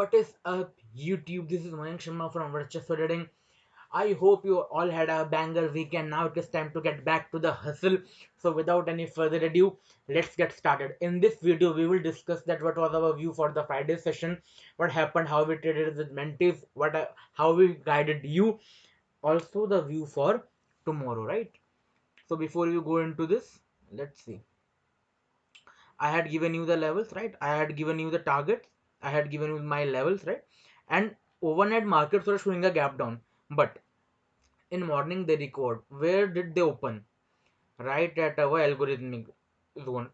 What is up, YouTube? This is Mayank Sharma from Varchaswa Trading. I hope you all had a banger weekend. Now it is time to get back to the hustle. So without any further ado, let's get started. In this video, we will discuss that what was our view for the Friday session, what happened, how we traded with mentees, how we guided you, also the view for tomorrow, right? So before we go into this, let's see. I had given you the levels, right? I had given you the targets. I had given you my levels, right? And overnight markets were showing a gap down. But in morning they recovered. Where did they open? Right at our algorithmic zone.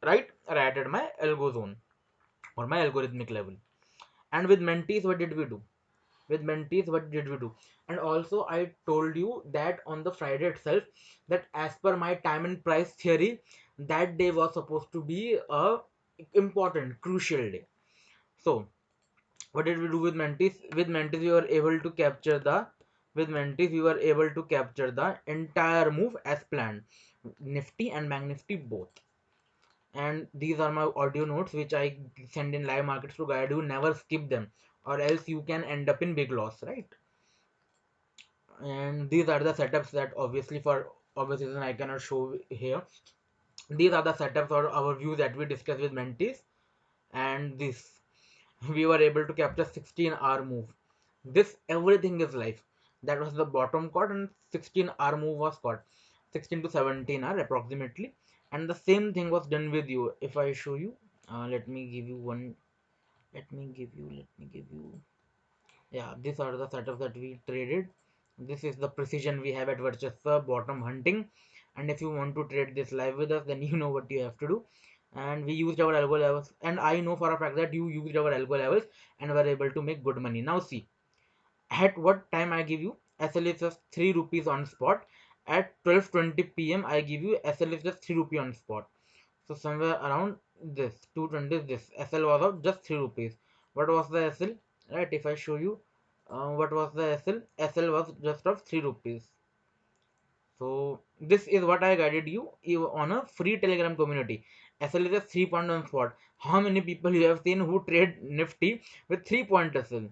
Right at my algo zone or my algorithmic level. And with mentees, what did we do? With mentees, what did we do? And also I told you that on the Friday itself, that as per my time and price theory, that day was supposed to be a important crucial day. So what did we do with mentees? With mentees we were able to capture the entire move as planned, Nifty and Banknifty both. And these are my audio notes which I send in live markets to guide you. Never skip them, or else you can end up in big loss, right? And these are the setups that obviously for obvious reason I cannot show here. These are the setups or our views that we discussed with mentees. And this, we were able to capture 16-hour move. This everything is live. That was the bottom caught and 16-hour move was caught, 16 to 17 hour approximately. And the same thing was done with you. If I show you, let me give you one. Let me give you. Yeah, these are the setups that we traded. This is the precision we have at Varchaswa bottom hunting. And if you want to trade this live with us, then you know what you have to do. And we used our algo levels, and I know for a fact that you used our algo levels and were able to make good money. Now see, at what time I give you SL is just 3 rupees on spot. At 12:20 p.m. I give you SL is just 3 rupee on spot. So somewhere around this 220 is this SL was of just 3 rupees. What was the SL? Right, if I show you, what was the SL? SL was just of 3 rupees. So this is what I guided you on a free Telegram community. SL is a 3 point on spot. How many people you have seen who trade Nifty with 3 point SL?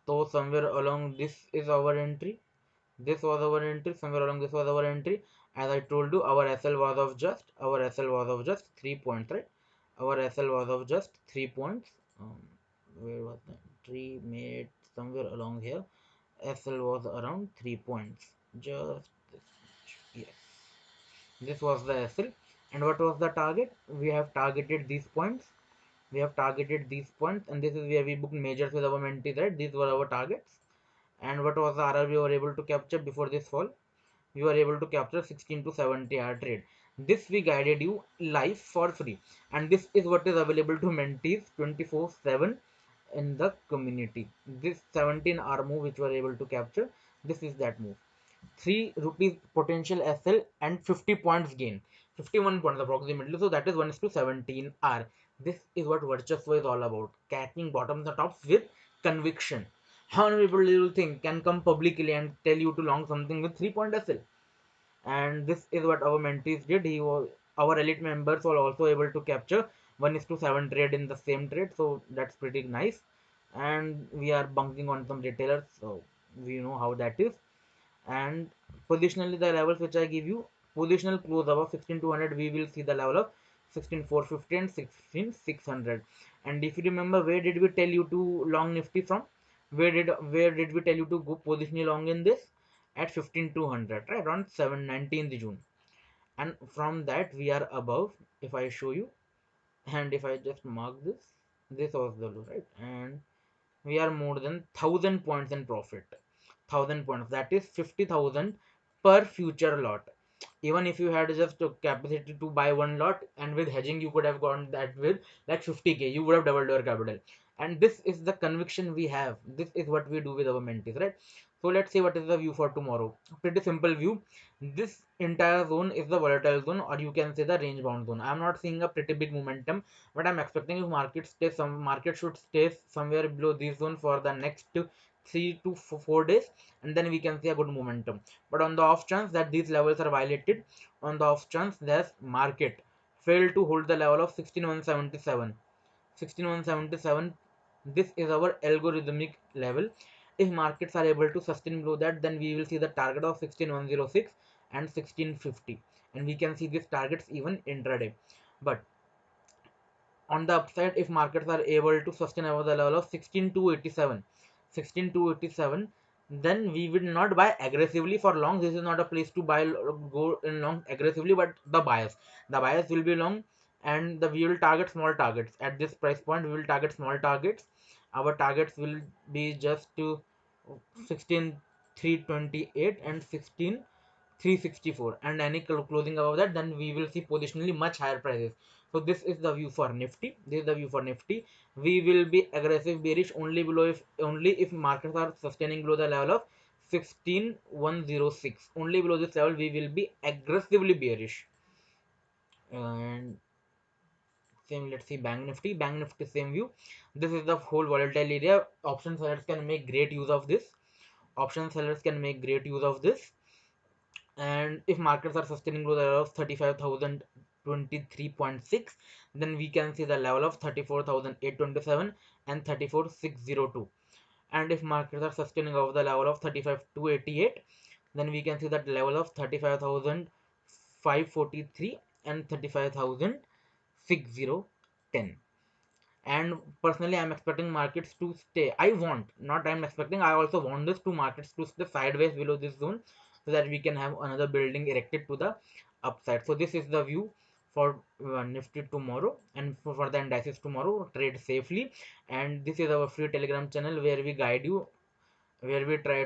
So somewhere along this is our entry. This was our entry. Somewhere along this was our entry. As I told you, our SL was of just 3 points, right? Our SL was of just 3 points. Where was the entry made? Somewhere along here. SL was around 3 points. Just this much. Yes. This was the SL. And what was the target? We have targeted these points. And this is where we booked majors with our mentees, right? These were our targets. And what was the RR we were able to capture before this fall? We were able to capture 16 to 70 hour trade. This we guided you live for free. And this is what is available to mentees 24/7 in the community. This 17-hour move which we were able to capture, this is that move. 3 rupees potential SL and 50 points gain. 51 points approximately. So that is 1 is to 17R. This is what Varchaswa is all about. Catching bottoms and tops with conviction. How many people do you think can come publicly and tell you to long something with 3 point SL? And this is what our mentees did. Our elite members were also able to capture 1 is to 7 trade in the same trade. So that's pretty nice. And we are bunking on some retailers. So we know how that is. And positionally the levels which I give you, positional close above 16200, we will see the level of 16450 and 16600. And if you remember, where did we tell you to long Nifty from? Where did we tell you to go positionally long in this? At 15200, right, around 19th June. And from that we are above. If I show you, and if I just mark this was the low, right? And we are more than 1000 points in profit. 1000 points, that is 50,000 per future lot. Even if you had just a capacity to buy one lot, and with hedging you could have gotten that with like 50k, you would have doubled your capital. And this is the conviction we have. This is what we do with our mentees, right? So let's see what is the view for tomorrow. Pretty simple view. This entire zone is the volatile zone, or you can say the range bound zone. I'm not seeing a pretty big momentum, but I'm expecting if market should stay somewhere below this zone for the next 3 to 4 days, and then we can see a good momentum. But on the off chance that these levels are violated, on the off chance that market failed to hold the level of 16177, This is our algorithmic level. If markets are able to sustain below that, then we will see the target of 16106 and 1650, and we can see these targets even intraday. But on the upside, if markets are able to sustain over the level of 16287, then we will not buy aggressively for long. This is not a place to buy, go in long aggressively, but the bias will be long, and we will target small targets at this price point. We will target small targets. Our targets will be just to 16328 and 16364, and any closing above that, then we will see positionally much higher prices. So this is the view for Nifty. This is the view for Nifty. We will be aggressive bearish only below, if markets are sustaining below the level of 16106. Only below this level we will be aggressively bearish. And same, let's see Bank Nifty. Bank Nifty, same view. This is the whole volatile area. Option sellers can make great use of this. Option sellers can make great use of this. And if markets are sustaining below the level of 35,023.6, then we can see the level of 34,827 and 34,602. And if markets are sustaining over the level of 35,288, then we can see that level of 35,543 and 35,610. And personally, I'm expecting markets to stay. I'm expecting, I also want this two markets to stay sideways below this zone, so that we can have another building erected to the upside. So this is the view for Nifty tomorrow, and for the indices tomorrow. Trade safely. And this is our free Telegram channel where we guide you, where we try